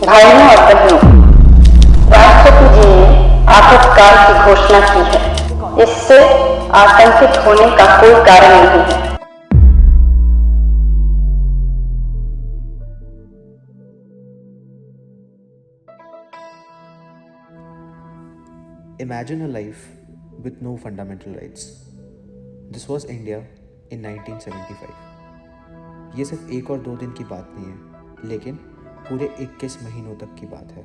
भाइयों और बहनों, राष्ट्रपति जी ने आपातकाल की घोषणा की है। इससे आतंकित होने का कोई कारण नहीं है। Imagine a life with no fundamental rights. This was India in 1975. ये सिर्फ एक और दो दिन की बात नहीं है, लेकिन पूरे 21 महीनों तक की बात है।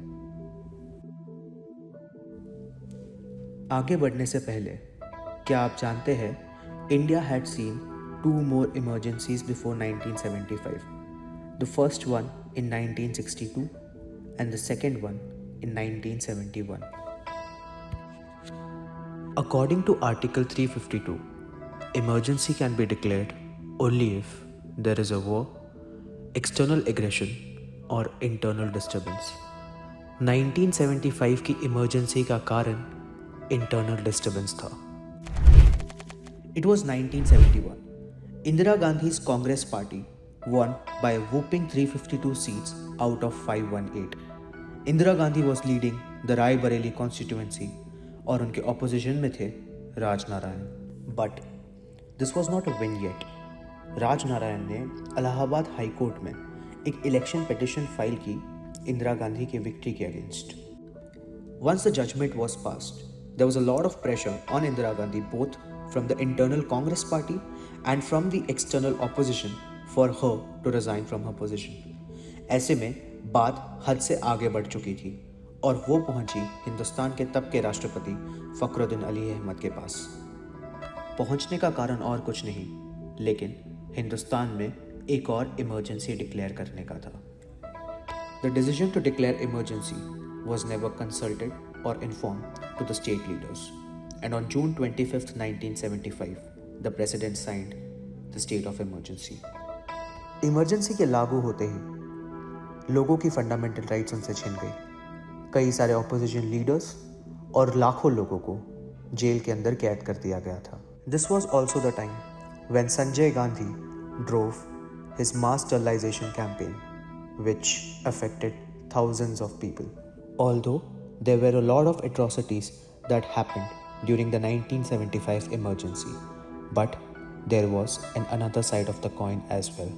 आगे बढ़ने से पहले क्या आप जानते हैं India had seen 2 more emergencies before 1975. The first one in 1962 and the second one in 1971. According to Article 352, emergency can be declared only if there is a war, external aggression or internal disturbance. 1975 की emergency का कारण internal disturbance था. It was 1971. Indira Gandhi's Congress party won by a whopping 352 seats out of 518. Indira Gandhi was leading the Rai Bareilly constituency और उनके opposition में थे Raj Narayan. But this was not a win yet. Raj Narayan ने Allahabad high court में एक election petition file की इंदिरा गांधी के victory के against. Once the judgment was passed, there was a lot of pressure on Indira Gandhi both from the internal Congress party and from the external opposition for her to resign from her position. ऐसे में बात हद से आगे बढ़ चुकी थी और वो पहुंची हिंदुस्तान के तब के राष्ट्रपति फखरुद्दीन अली अहमद के पास. पहुंचने का कारण और कुछ नहीं, लेकिन हिंदुस्तान में एक और इमरजेंसी डिक्लेयर करने का था. The decision to declare emergency was never consulted और informed to the state leaders, and on June 25, 1975 the president signed the state of emergency. Emergency के लागू होते ही लोगों की फंडामेंटल राइट्स उनसे छिन गई. कई सारे ऑपोजिशन लीडर्स और लाखों लोगों को जेल के अंदर कैद कर दिया गया था. This was also the time when Sanjay Gandhi drove his mass sterilization campaign, which affected thousands of people. Although there were a lot of atrocities that happened during the 1975 emergency, but there was another side of the coin as well.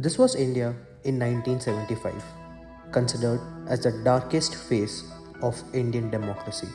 This was India in 1975, considered as the darkest phase of Indian democracy.